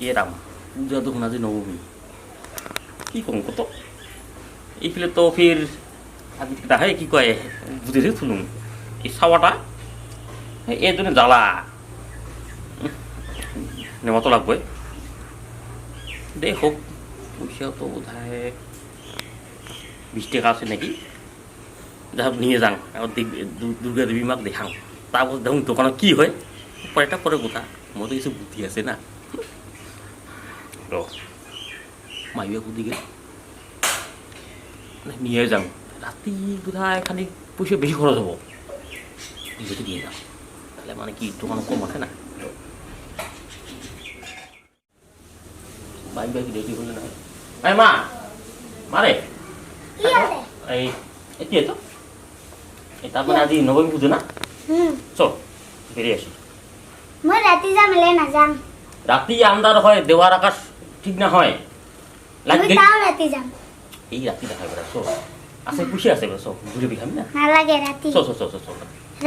এরাম পূজা তখন আজি নবমী কি করুন কত এইফালে তো ফির আজি দেখায় কি কয় বুঝেছি শুনুন এই সাওয়াটা এর জন্য জ্বালা নেওয়া লাগবে দে হোক পয়সা তো বোধ হয় 20 টাকা আছে নাকি যা নিয়ে যান দুর্গা দেবী মাক দেখাও তারপর দেখুন দোকানে কি হয় পরেটা পরে কথা মতো কিছু বুদ্ধি আছে না মাইবা দিকে নিয়ে যাও রাতি বোধ হয় খালি পয়সা বেশি খরচ হবো নিজেকে নিয়ে যাও তাহলে মানে কি দোকান কম আছে না বাইক বাইক রেডি হলে না এই মা মারে এই কি তো এটা মানে আজি নবমী পুজো না চল বেরিয়ে আসি মই রাতি যাম লে না যাম রাতি আন্ধার হয় দেওয়ার আকাশ ঠিক না হয় আমি তাও রাতি যাম এই রাতি দেখা বেড়া চল আছে খুশি আছে বেড়া চল ঘুরে দেখাবি না না লাগে রাতি চল চল চল চল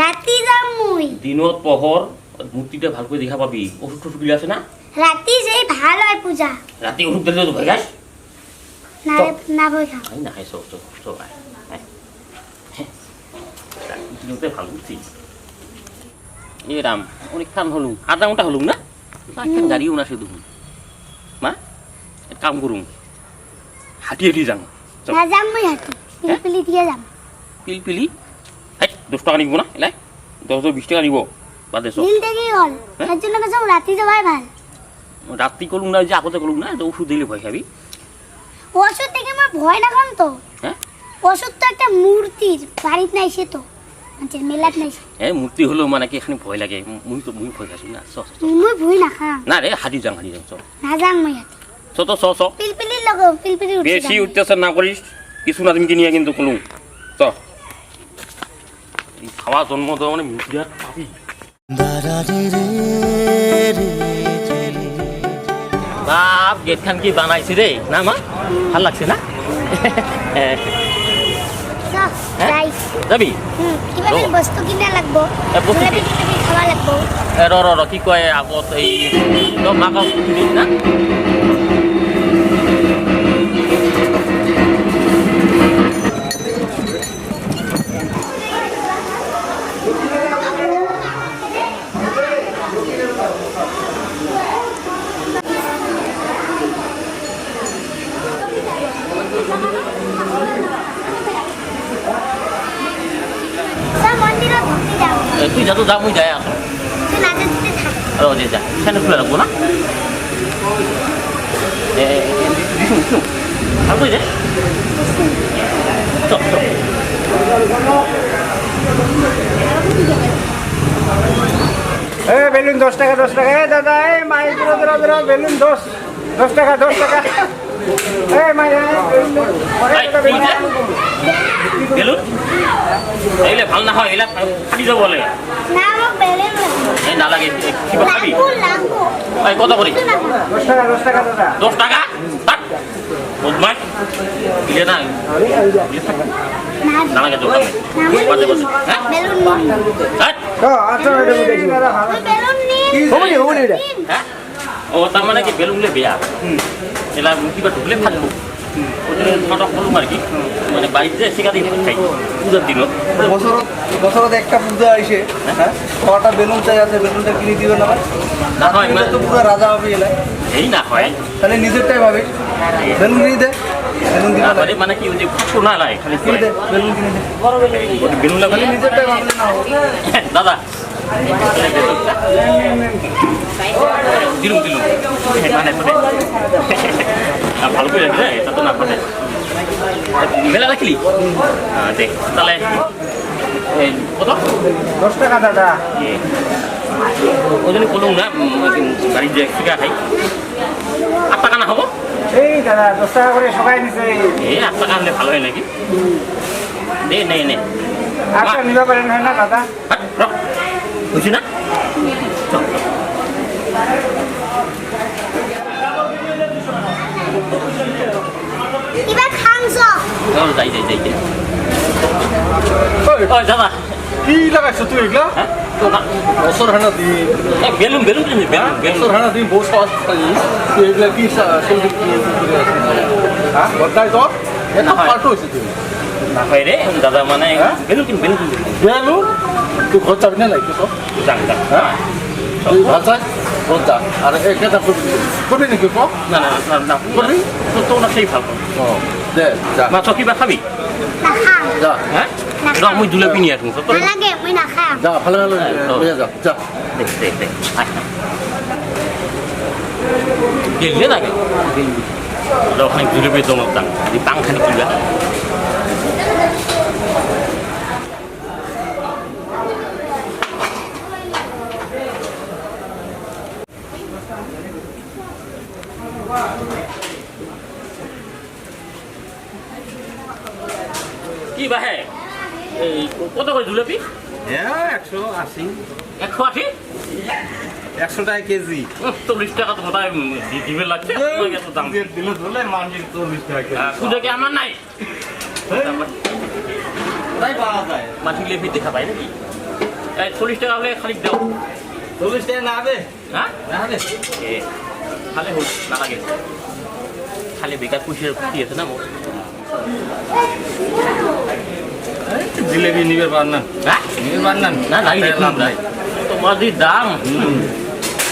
রাতি যাম মুই দিনত পহর মূর্তিটা ভাল করে দেখা পাবি ওষুধ টষুধ আছে না রাতি যেই ভাল হয় পূজা রাতি ওষুধ দিলে তো ভয় গাছ না না ভয় খাও আই না চল চল চল আয় দিনতে ভালো বুঝছি এ রাম অনেকক্ষণ হলুম আধা ঘন্টা হলুম না একখান গাড়িও না শুধু মা এক কাম করুন হাঁটি হাঁটি যান না যাম মুই হাতি পিলপিলি দিয়ে যাম পিলপিলি 10 টাকা নিব না এলাই 10-20 টাকা নিব বাদে সব নীল দেখি হল এর জন্য যাও রাতি যাওয়াই ভাল রাত্রি করুন না যে আগতে করুন না ওষুধ দিলে ভয় খাবি ওষুধ থেকে আমার ভয় না খাম তো হ্যাঁ ওষুধ তো একটা মূর্তির বাড়িতে নাই সে তো আচ্ছা মেলাত নাই হ্যাঁ মূর্তি হলো মানে কি এখানে ভয় লাগে মুই ভয় খাসি না চ মুই ভয় না খাম না রে হাঁটি যান চ না যাম মুই হাতি চ তো চ পিলপিলি লগ পিলপিলি উঠছি বেশি অত্যাচার না করিস কিছু না তুমি নিয়ে কিন্তু কলুম চ এই খাওয়া জন্ম দেওয়া মানে মিডিয়ার পাবি বাপ গেট খান কি বানাইছি রে না মা ভাল লাগছে না যাই যাবি কিবা বস্তু কিনা লাগবো বস্তু খাওয়া লাগবো র কি কয় আগত এই মাকা কিনিস না তুই যা তো যা মুই যাই আসো যে যা সেখানে খুলে রাখবো না দিছুন ভালো যে চল বেলুন 10 টাকা 10 টাকা দাদা এই মাই ধরো বেলুন 10 টাকা 10 টাকা এই মাই বেলুন এইলে ভাল না হয় এলা ফাটি যাব বলে না মোক বেলুন এই না লাগে কি খাবি লাগবো এই কত করে 10 টাকা দাদা 10 টাকা বাট বদমাই ইলে না না লাগে দোকানে বাজে বসে হ্যাঁ বেলুন হ্যাঁ আচ্ছা এটা বুঝেছি দাদা বেলুন নি হবে এটা হ্যাঁ ও তার মানে কি বেলুনলে বেয়া এলা কিবা ঢুকলে ফাটবো ফটক করুম আর কি মানে বাড়িতে শিখা দিয়ে খাই পূজার দিন বছরত একটা পূজা আইসে হ্যাঁ কটা বেলুন চাই আছে বেলুনটা কিনে দিবে না না হয় মানে তো পুরো রাজা হবে এলাই এই না হয় তাহলে নিজেরটাই ভাবে বেলুন কিনে দে বেলুন কিনে দে মানে কি ওই যে ফুটো না লাই খালি কিনে দে বেলুন কিনে দে বেলুন লাগালে নিজেরটাই ভাবলে না হবে দাদা দিলুম মানে ভালো করে রাখলে এটা তো না ফাটে বেলা রাখলি দেখ তাহলে কত 10 টাকা দাদা ওই জন্য বলুন না বাড়ির যে শিখা খাই 8 টাকা না হবো এই দাদা 10 টাকা করে সবাই নিছে এই 8 টাকা হলে ভালো হয় নাকি নে আচ্ছা নিবা পারেন না দাদা বুঝছি না কিবা খাংছ যাই ওই দাদা কি লাগাইছো তুই এগুলা বছর হানা দিন বেলুন বেলুন কিনবি বেলুন বেলুন বছর হানা দিন বউ সহজ তুই এগুলা কি সবজি কি করে আছিস হ্যাঁ বলতাই তো এটা পাল্টো হয়েছে তুই না হয় রে দাদা মানে হ্যাঁ? বেলুন কিনবি বেলুন কিনবি বেলু তুই ঘর যাবি না নাকি তো যান যান হ্যাঁ তুই ভাত চাই ঘর যা আর একটা করবি নাকি কো না না না না করবি তো তো না সেই ভালো ও দে যা মাছ কিবা খাবি না খাম যা হ্যাঁ না র মুই দুলে পিনি আসুন তো না লাগে মুই না খাম যা ভালো ভালো যা যা দেখ দেখ দেখ আচ্ছা গেলে না গে ওখানে দুলে পেয়ে জমা দাম এই পাংখানি কিবা কি বাহে এই কত করে জুলেপি হ্যাঁ 180 180 100 টাকা কেজি 40 টাকা তো বোধহয় দিবে লাগছে তোমাকে এত দাম দিলে ধরলে মানছি 40 টাকা কেজি পুজো কি আমার নাই তাই পাওয়া যায় মাটি লেপি দেখা পাই নাকি এই 40 টাকা হলে খালি দাও 40 টাকা না হবে হ্যাঁ না হবে এ খালি হোক না লাগে খালি বেকার পুষিয়ে দিয়েছে না মোর জিলেবি নিবে পার না হ্যাঁ নিবে পার না না নাই রে লাভ নাই তোমার যে দাম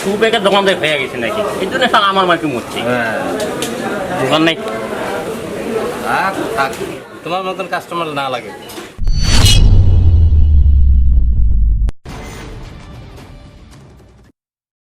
খুব বেকার দোকানদার হয়ে গেছে নাকি এই জন্য সব আমার মার্কে মরছে হ্যাঁ দোকান নাই থাক তোমার মতন কাস্টমার না লাগে